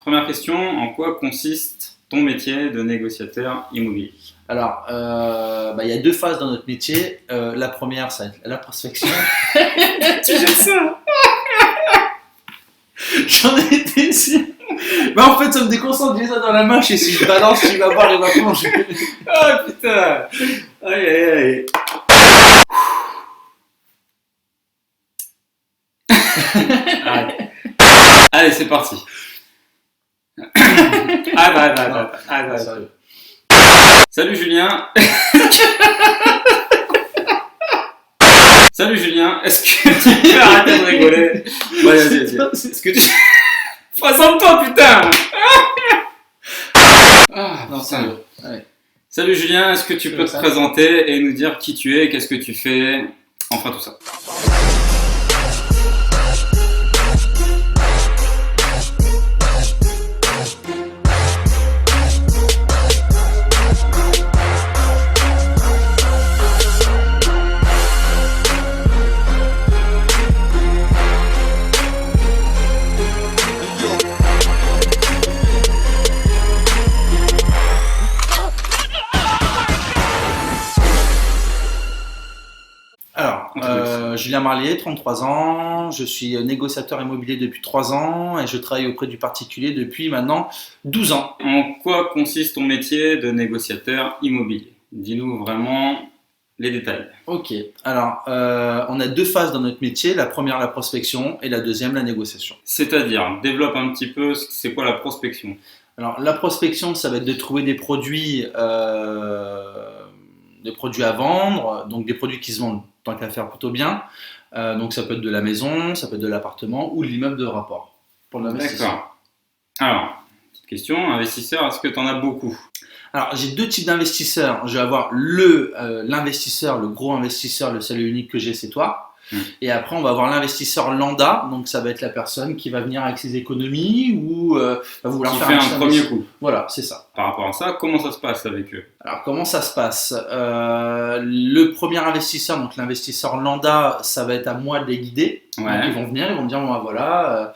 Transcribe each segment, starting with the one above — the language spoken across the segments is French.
Première question, en quoi consiste ton métier de négociateur immobilier? Alors, il y a deux phases dans notre métier. La première, ça va être la prospection. Tu jettes ça? J'en ai été sûr. Bah, en fait, ça me déconcentre. J'ai ça dans la main. Je sais si je balance, tu vas voir, il va plonger. Oh putain! Aïe aïe aïe! Allez, allez c'est parti! Attends. Sérieux. Salut Julien! Salut Julien, est-ce que tu peux arrêter de rigoler? Ouais, vas-y. Est-ce que tu... Présente-toi, putain! Ah, Non, sérieux. Ouais. Salut Julien, est-ce que tu peux te présenter et nous dire qui tu es, qu'est-ce que tu fais, enfin tout ça. Alors, Julien Marlier, 33 ans, je suis négociateur immobilier depuis 3 ans et je travaille auprès du particulier depuis maintenant 12 ans. En quoi consiste ton métier de négociateur immobilier? Dis-nous vraiment les détails. Ok, alors on a deux phases dans notre métier, la première la prospection et la deuxième la négociation. C'est-à-dire, développe un petit peu, c'est quoi la prospection? Alors la prospection, ça va être de trouver des produits à vendre, donc des produits qui se vendent tant qu'à faire plutôt bien. Donc ça peut être de la maison, ça peut être de l'appartement ou de l'immeuble de rapport pour l'investisseur. D'accord. Alors, petite question, investisseur, est-ce que tu en as beaucoup? Alors j'ai deux types d'investisseurs. Je vais avoir l'investisseur, le gros investisseur, le seul et unique que j'ai, c'est toi. Et après, on va avoir l'investisseur lambda, donc ça va être la personne qui va venir avec ses économies ou va vouloir Qui faire fait un premier coup. Voilà, c'est ça. Par rapport à ça, comment ça se passe avec eux? Alors, comment ça se passe? Le premier investisseur, donc l'investisseur lambda, ça va être à moi de les guider. Ouais. Donc, ils vont venir, ils vont me dire, bon, voilà,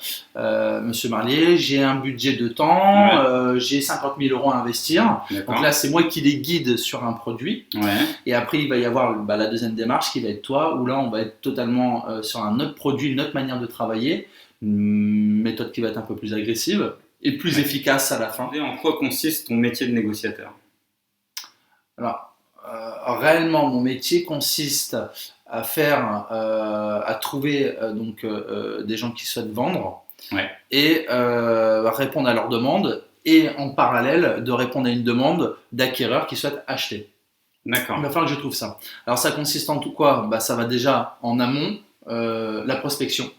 monsieur Marlier, j'ai un budget de temps, j'ai 50 000 euros à investir. D'accord. Donc là, c'est moi qui les guide sur un produit. Ouais. Et après, il va y avoir la deuxième démarche qui va être toi, où là, on va être totalement sur un autre produit, une autre manière de travailler, une méthode qui va être un peu plus agressive et plus efficace à la fin. Et en quoi consiste ton métier de négociateur? Alors, réellement, mon métier consiste à trouver des gens qui souhaitent vendre et répondre à leurs demandes et en parallèle de répondre à une demande d'acquéreurs qui souhaitent acheter. D'accord. Il va falloir que je trouve ça. Alors ça consiste en tout quoi? Ça va déjà en amont, la prospection,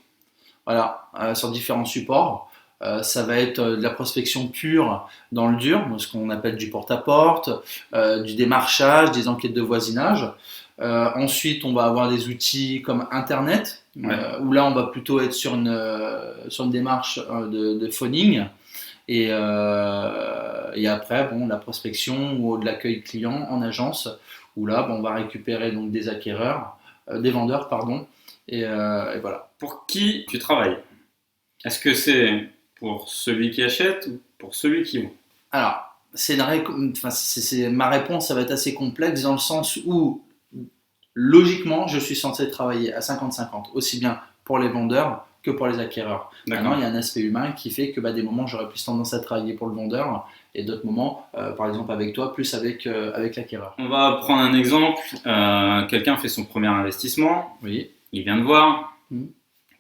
voilà, sur différents supports. Ça va être de la prospection pure dans le dur, ce qu'on appelle du porte-à-porte, du démarchage, des enquêtes de voisinage. Ensuite, on va avoir des outils comme Internet, où là, on va plutôt être sur une démarche de phoning. Et après, la prospection ou de l'accueil client en agence, où là, on va récupérer donc des acquéreurs, des vendeurs, pardon, et voilà. Pour qui tu travailles? Est-ce que c'est pour celui qui achète ou pour celui qui vend? Alors, ma réponse, ça va être assez complexe dans le sens où, logiquement, je suis censé travailler à 50-50, aussi bien pour les vendeurs que pour les acquéreurs. Maintenant, il y a un aspect humain qui fait que des moments, j'aurais plus tendance à travailler pour le vendeur et d'autres moments, par exemple avec toi, plus avec l'acquéreur. On va prendre un exemple. Quelqu'un fait son premier investissement. Oui. Il vient te voir.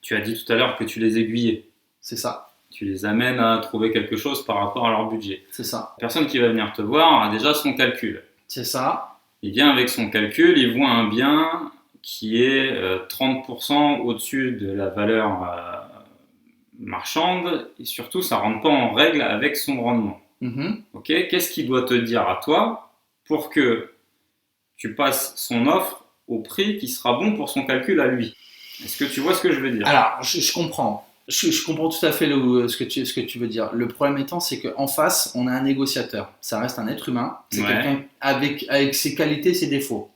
Tu as dit tout à l'heure que tu les aiguillais. C'est ça. Tu les amènes à trouver quelque chose par rapport à leur budget. C'est ça. La personne qui va venir te voir a déjà son calcul. C'est ça. Il vient avec son calcul, il voit un bien qui est 30% au-dessus de la valeur marchande et surtout ça ne rentre pas en règle avec son rendement. Okay. Qu'est-ce qu'il doit te dire à toi pour que tu passes son offre au prix qui sera bon pour son calcul à lui? Est-ce que tu vois ce que je veux dire? Alors, je comprends. Je comprends tout à fait ce que tu veux dire. Le problème étant, c'est qu'en face, on a un négociateur. Ça reste un être humain. C'est quelqu'un avec ses qualités, ses défauts.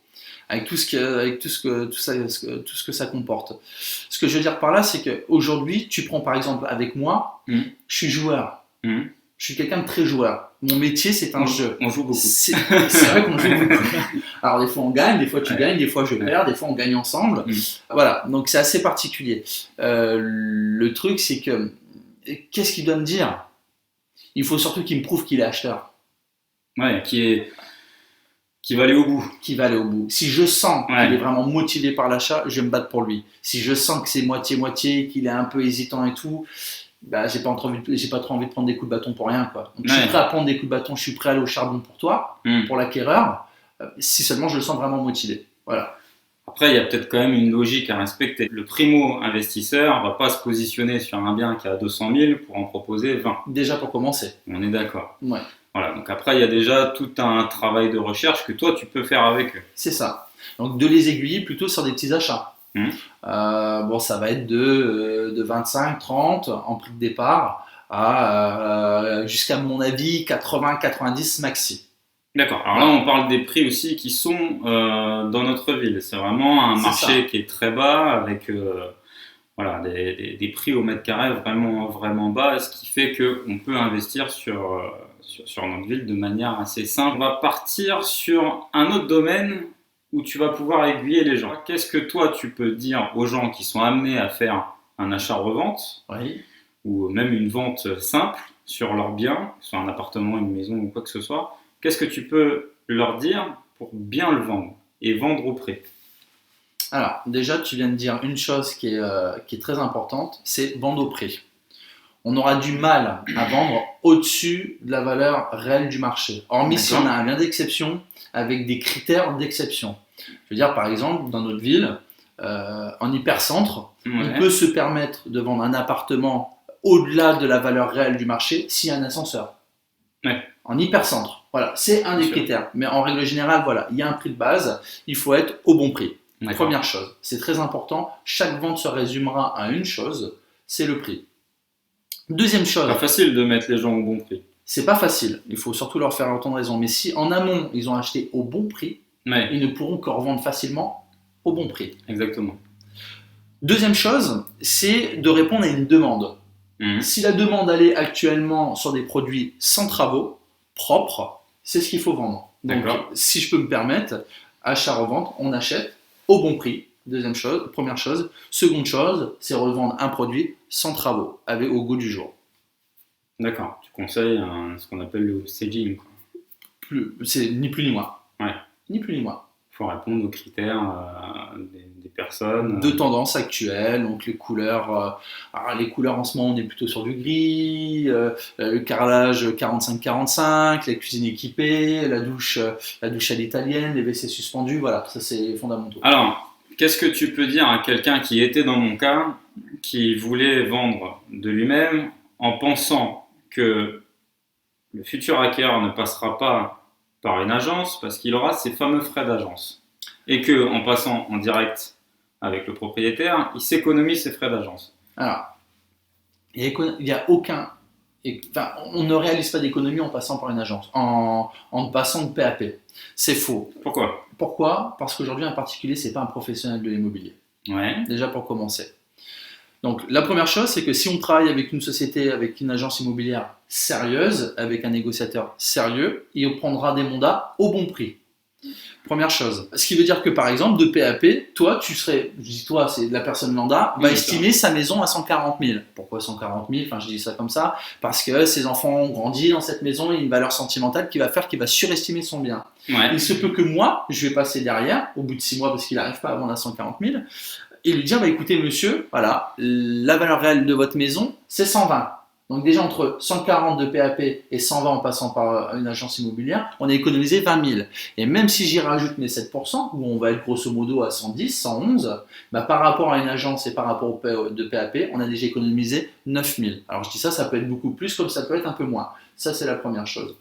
Avec tout ce que ça comporte. Ce que je veux dire par là, c'est qu'aujourd'hui, tu prends par exemple avec moi, je suis joueur. Mhm. Je suis quelqu'un de très joueur. Mon métier, c'est un jeu. On joue beaucoup. C'est vrai qu'on joue beaucoup. Alors, des fois, on gagne, des fois, tu Ouais. gagnes, des fois, je perds, des fois, on gagne ensemble. Mhm. Voilà, donc c'est assez particulier. Le truc, c'est que, qu'est-ce qu'il doit me dire? Il faut surtout qu'il me prouve qu'il est acheteur, Ouais, qui va aller au bout. qu'il va aller au bout. Si je sens Ouais. qu'il est vraiment motivé par l'achat, je vais me battre pour lui. Si je sens que c'est moitié-moitié, qu'il est un peu hésitant et tout, bah, j'ai pas trop envie de prendre des coups de bâton pour rien, quoi. Donc, je suis Ouais. prêt à prendre des coups de bâton, je suis prêt à aller au charbon pour toi, Mhm. pour l'acquéreur, si seulement je le sens vraiment motivé. Voilà. Après, il y a peut-être quand même une logique à respecter. Le primo-investisseur va pas se positionner sur un bien qui a 200 000 pour en proposer 20. Déjà pour commencer. On est d'accord. Ouais, Voilà. Donc après, il y a déjà tout un travail de recherche que toi, tu peux faire avec eux. c'est ça. Donc de les aiguiller plutôt sur des petits achats. Mhm. Bon, ça va être de 25, 30 en prix de départ à jusqu'à mon avis 80, 90 maxi. D'accord. Alors là, on parle des prix aussi qui sont dans notre ville. C'est vraiment un C'est marché ça. qui est très bas avec voilà, des prix au mètre carré vraiment, vraiment bas, ce qui fait qu'on peut investir sur notre ville de manière assez simple. On va partir sur un autre domaine où tu vas pouvoir aiguiller les gens. Qu'est-ce que toi, tu peux dire aux gens qui sont amenés à faire un achat-revente Oui. ou même une vente simple sur leur bien, que ce soit un appartement, une maison ou quoi que ce soit? Qu'est-ce que tu peux leur dire pour bien le vendre et vendre au prix? Alors, déjà, tu viens de dire une chose qui est très importante, c'est vendre au prix. On aura du mal à vendre au-dessus de la valeur réelle du marché. Hormis si on a un bien d'exception avec des critères d'exception. Je veux dire, par exemple, dans notre ville, en hypercentre, on Ouais. peut se permettre de vendre un appartement au-delà de la valeur réelle du marché s'il y a un ascenseur. Ouais. En hypercentre. Voilà, c'est un des Bien sûr. critères. Mais en règle générale, voilà, il y a un prix de base, il faut être au bon prix. D'accord. Première chose, c'est très important, chaque vente se résumera à une chose, c'est le prix. Deuxième chose, Pas facile de mettre les gens au bon prix. c'est pas facile, il faut surtout leur faire entendre raison, mais si en amont ils ont acheté au bon prix, Ouais, ils ne pourront que revendre facilement au bon prix. exactement. Deuxième chose, c'est de répondre à une demande. Mhm. Si la demande elle est actuellement sur des produits sans travaux, propres, c'est ce qu'il faut vendre. Donc, D'accord. si je peux me permettre, achat-revente, on achète au bon prix. Deuxième chose, première chose. Seconde chose, c'est revendre un produit sans travaux, avec au goût du jour. D'accord. Tu conseilles ce qu'on appelle le staging, quoi. C'est ni plus ni moins. Ouais. Ni plus ni moins. Il faut répondre aux critères des personnes. De tendance actuelle, donc les couleurs, les couleurs en ce moment on est plutôt sur du gris, le carrelage 45-45, la cuisine équipée, la douche à l'italienne, les WC suspendus, voilà, ça c'est fondamental. Alors, qu'est-ce que tu peux dire à quelqu'un qui était dans mon cas, qui voulait vendre de lui-même en pensant que le futur acquéreur ne passera pas par une agence parce qu'il aura ses fameux frais d'agence et que en passant en direct avec le propriétaire, il s'économise ses frais d'agence? Alors, il y a aucun, enfin, on ne réalise pas d'économie en passant par une agence, en passant de PAP. C'est faux. Pourquoi? Pourquoi? Parce qu'aujourd'hui un particulier c'est pas un professionnel de l'immobilier. Ouais. Déjà pour commencer. Donc la première chose, c'est que si on travaille avec une société, avec une agence immobilière sérieuse, avec un négociateur sérieux, il prendra des mandats au bon prix. Première chose. Ce qui veut dire que par exemple, de PAP, toi, tu serais, je dis toi, c'est la personne lambda, va Oui, estimer sa maison à 140 000. Pourquoi 140 000? Enfin, je dis ça comme ça, parce que ses enfants ont grandi dans cette maison, il y a une valeur sentimentale qui va faire qu'il va surestimer son bien. Ouais. Il se peut que moi, je vais passer derrière, au bout de 6 mois, parce qu'il n'arrive pas à vendre à 140 000, et lui dire, bah, écoutez monsieur, voilà, la valeur réelle de votre maison, c'est 120. Donc déjà entre 140 de PAP et 120 en passant par une agence immobilière, on a économisé 20 000. Et même si j'y rajoute mes 7%, où on va être grosso modo à 110, 111, bah, par rapport à une agence et par rapport au de PAP, on a déjà économisé 9 000. Alors je dis ça, ça peut être beaucoup plus comme ça peut être un peu moins. Ça c'est la première chose.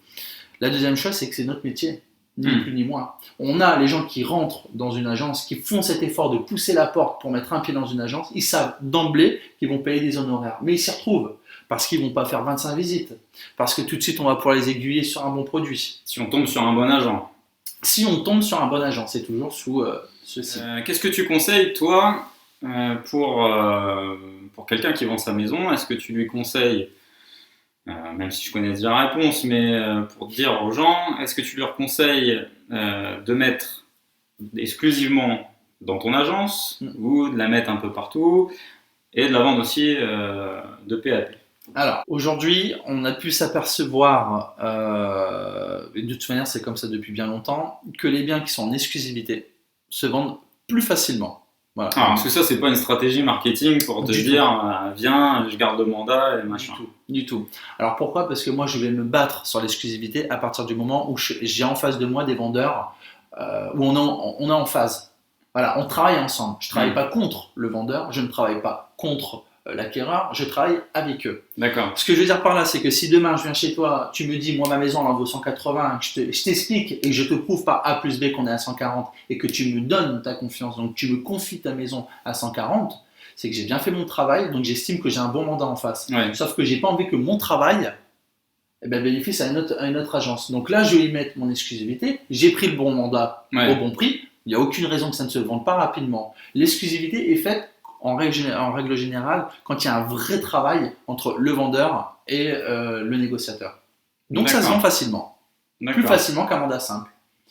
La deuxième chose, c'est que c'est notre métier. Ni plus ni moins. On a les gens qui rentrent dans une agence, qui font cet effort de pousser la porte pour mettre un pied dans une agence, ils savent d'emblée qu'ils vont payer des honoraires. Mais ils s'y retrouvent, parce qu'ils ne vont pas faire 25 visites, parce que tout de suite on va pouvoir les aiguiller sur un bon produit. Si on tombe sur un bon agent. Si on tombe sur un bon agent, c'est toujours sous ceci. Qu'est-ce que tu conseilles, toi, pour quelqu'un qui vend sa maison? Est-ce que tu lui conseilles même si je connais déjà la réponse, mais pour dire aux gens, est-ce que tu leur conseilles de mettre exclusivement dans ton agence ou de la mettre un peu partout et de la vendre aussi de PAP? Alors, aujourd'hui, on a pu s'apercevoir, et de toute manière c'est comme ça depuis bien longtemps, que les biens qui sont en exclusivité se vendent plus facilement. Voilà. Alors, parce que ça, c'est pas une stratégie marketing pour te dire, viens, je garde le mandat et machin. Du tout. Alors pourquoi? Parce que moi, je vais me battre sur l'exclusivité à partir du moment où j'ai en face de moi des vendeurs où on est en phase. Voilà, on travaille ensemble. Je ne travaille pas contre le vendeur, je ne travaille pas contre l'acquéreur, je travaille avec eux. D'accord. Ce que je veux dire par là, c'est que si demain je viens chez toi, tu me dis, moi ma maison elle en vaut 180, je t'explique et que je te prouve par A plus B qu'on est à 140 et que tu me donnes ta confiance, donc tu me confies ta maison à 140, c'est que j'ai bien fait mon travail, donc j'estime que j'ai un bon mandat en face. Ouais. Sauf que j'ai pas envie que mon travail bénéficie à une autre agence. Donc là, je vais y mettre mon exclusivité, j'ai pris le bon mandat au bon prix, il n'y a aucune raison que ça ne se vende pas rapidement. L'exclusivité est faite en règle générale, quand il y a un vrai travail entre le vendeur et le négociateur. Donc ça se vend facilement. Plus facilement qu'un mandat simple.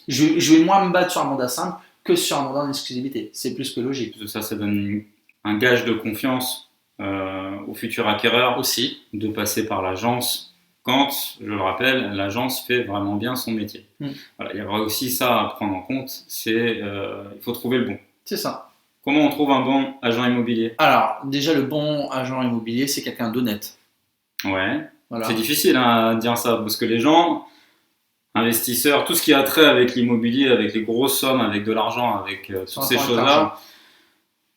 Je vais moins me battre sur un mandat simple que sur un mandat en exclusivité. C'est plus que logique. Ça donne un gage de confiance au futur acquéreur aussi de passer par l'agence quand, je le rappelle, l'agence fait vraiment bien son métier. Voilà, il y aura aussi ça à prendre en compte, il faut trouver le bon. C'est ça. Comment on trouve un bon agent immobilier? Alors, déjà, le bon agent immobilier, c'est quelqu'un d'honnête. Ouais, voilà. C'est difficile à dire ça, parce que les gens, investisseurs, tout ce qui a trait avec l'immobilier, avec les grosses sommes, avec de l'argent, avec toutes ces choses-là,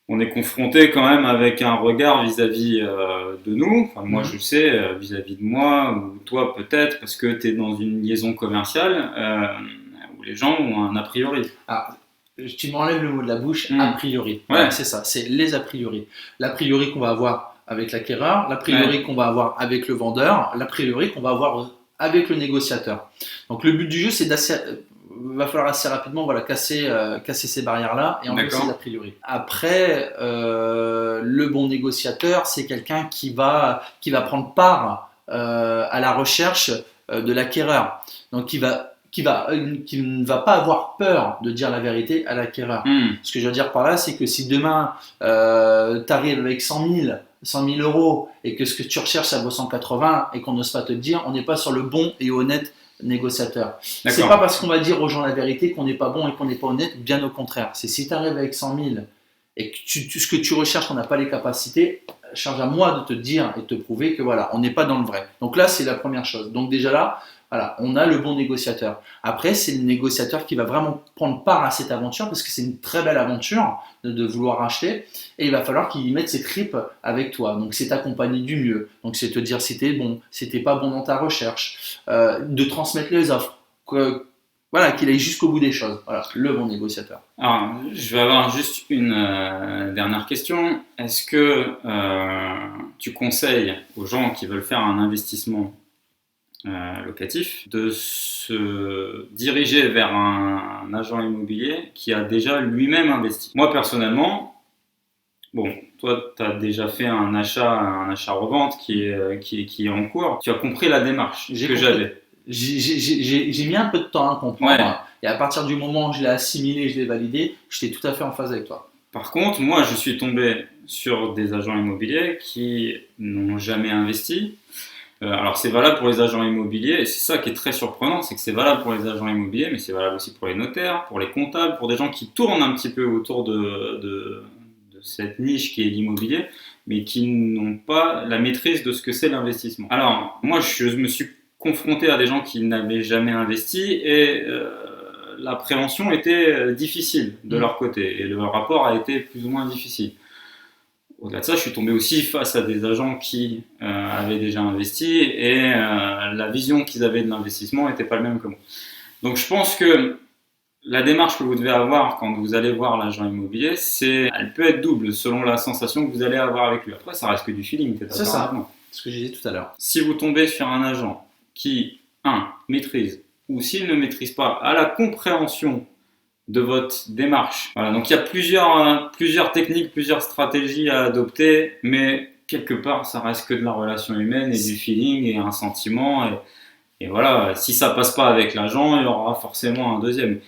on est confronté quand même avec un regard vis-à-vis de nous. Enfin, moi, je le sais, vis-à-vis de moi, ou toi peut-être, parce que tu es dans une liaison commerciale où les gens ont un a priori. Ah. Tu m'enlèves le mot de la bouche, a priori. Ouais. C'est ça, c'est les a priori. L'a priori qu'on va avoir avec l'acquéreur, l'a priori qu'on va avoir avec le vendeur, l'a priori qu'on va avoir avec le négociateur. Donc le but du jeu, c'est va falloir assez rapidement casser ces barrières-là et enlever ces a priori. Après, le bon négociateur, c'est quelqu'un qui va prendre part à la recherche de l'acquéreur. Donc qui ne va pas avoir peur de dire la vérité à l'acquéreur. Ce que je veux dire par là, c'est que si demain tu arrives avec 100 000 euros et que ce que tu recherches ça vaut 180 et qu'on n'ose pas te le dire, on n'est pas sur le bon et honnête négociateur. C'est pas parce qu'on va dire aux gens la vérité qu'on n'est pas bon et qu'on n'est pas honnête, bien au contraire. C'est si tu arrives avec 100 000 et que ce que tu recherches, on n'a pas les capacités, charge à moi de te dire et de te prouver que voilà, on n'est pas dans le vrai. Donc là, c'est la première chose. Donc déjà là, voilà, on a le bon négociateur. Après, c'est le négociateur qui va vraiment prendre part à cette aventure parce que c'est une très belle aventure de vouloir acheter et il va falloir qu'il y mette ses tripes avec toi. Donc, c'est t'accompagner du mieux. Donc, c'est te dire si t'es bon, si t'es pas bon dans ta recherche, de transmettre les offres, voilà, qu'il aille jusqu'au bout des choses. Voilà, le bon négociateur. Alors, je vais avoir juste une dernière question. Est-ce que tu conseilles aux gens qui veulent faire un investissement locatif de se diriger vers un agent immobilier qui a déjà lui-même investi? Moi personnellement, bon, toi tu as déjà fait un achat-revente qui est en cours, tu as compris la démarche que j'avais. J'ai mis un peu de temps à comprendre et à partir du moment où je l'ai assimilé, je l'ai validé, j'étais tout à fait en phase avec toi. Par contre, moi je suis tombé sur des agents immobiliers qui n'ont jamais investi. Alors c'est valable pour les agents immobiliers et c'est ça qui est très surprenant, c'est que c'est valable pour les agents immobiliers mais c'est valable aussi pour les notaires, pour les comptables, pour des gens qui tournent un petit peu autour de cette niche qui est l'immobilier mais qui n'ont pas la maîtrise de ce que c'est l'investissement. Alors moi je me suis confronté à des gens qui n'avaient jamais investi et la prévention était difficile de leur côté et le rapport a été plus ou moins difficile. Au-delà de ça, je suis tombé aussi face à des agents qui avaient déjà investi et la vision qu'ils avaient de l'investissement n'était pas la même que moi. Donc je pense que la démarche que vous devez avoir quand vous allez voir l'agent immobilier, elle peut être double selon la sensation que vous allez avoir avec lui. Après, ça reste que du feeling. C'est ça, ce que j'ai dit tout à l'heure. Si vous tombez sur un agent qui, maîtrise, ou s'il ne maîtrise pas, a la compréhension de votre démarche. Voilà, donc il y a plusieurs techniques, plusieurs stratégies à adopter, mais quelque part, ça reste que de la relation humaine et du feeling et un sentiment. Et voilà, si ça passe pas avec l'agent, il y aura forcément un deuxième.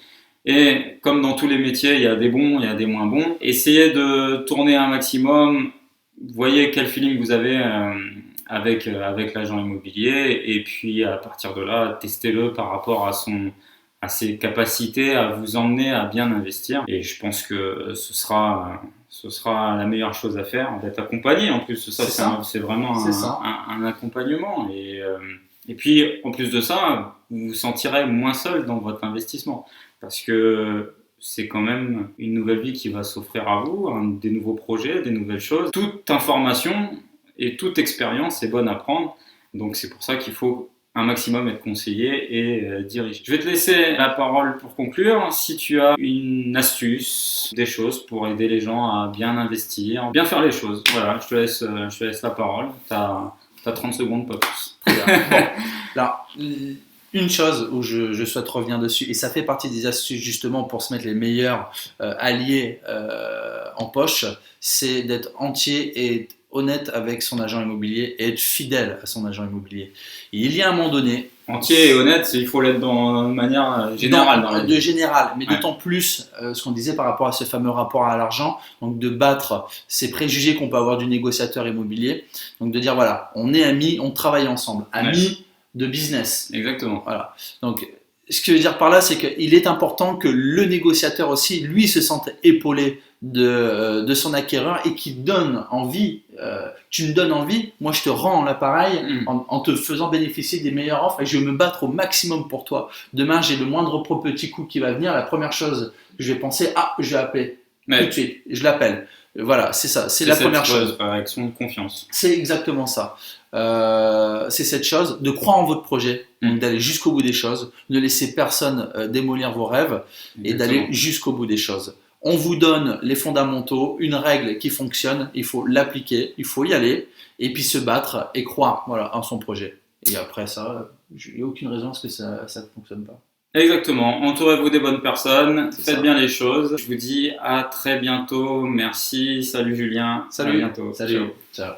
Et comme dans tous les métiers, il y a des bons, il y a des moins bons. Essayez de tourner un maximum. Voyez quel feeling vous avez avec l'agent immobilier. Et puis à partir de là, testez-le par rapport à ses capacités à vous emmener à bien investir. Et je pense que ce sera la meilleure chose à faire, d'être accompagné. En plus, c'est vraiment un accompagnement. Et puis, en plus de ça, vous vous sentirez moins seul dans votre investissement. Parce que c'est quand même une nouvelle vie qui va s'offrir à vous, des nouveaux projets, des nouvelles choses. Toute information et toute expérience est bonne à prendre. Donc, c'est pour ça qu'il faut un maximum être conseillé et dirigé. Je vais te laisser la parole pour conclure. Si tu as une astuce, des choses pour aider les gens à bien investir, bien faire les choses, voilà, je te laisse la parole. T'as 30 secondes, pas plus. Très bien. Bon, alors, une chose où je souhaite revenir dessus, et ça fait partie des astuces justement pour se mettre les meilleurs alliés en poche, c'est d'être entier et honnête avec son agent immobilier et être fidèle à son agent immobilier. Et il y a un moment donné... Entier et honnête, il faut l'être de manière générale. De général, mais d'autant plus ce qu'on disait par rapport à ce fameux rapport à l'argent, donc de battre ces préjugés qu'on peut avoir du négociateur immobilier, donc de dire voilà, on est amis, on travaille ensemble, amis de business. Exactement. Voilà. Donc, ce que je veux dire par là, c'est qu'il est important que le négociateur aussi, lui, se sente épaulé de son acquéreur et qu'il donne envie. Tu me donnes envie, moi je te rends l'appareil en te faisant bénéficier des meilleures offres et je vais me battre au maximum pour toi. Demain, j'ai le moindre petit coup qui va venir. La première chose que je vais penser, je vais appeler tout de suite. Je l'appelle. Voilà, c'est ça. C'est la première chose. Réaction de confiance. C'est exactement ça. C'est cette chose de croire en votre projet, donc d'aller jusqu'au bout des choses, ne laisser personne démolir vos rêves et d'aller jusqu'au bout des choses. On vous donne les fondamentaux, une règle qui fonctionne, il faut l'appliquer, il faut y aller et puis se battre et croire en son projet. Et après ça, il n'y a aucune raison à ce que ça ne fonctionne pas. Exactement, entourez-vous des bonnes personnes, faites bien les choses. Je vous dis à très bientôt, merci, salut Julien. Salut, à bientôt. Salut. Ciao.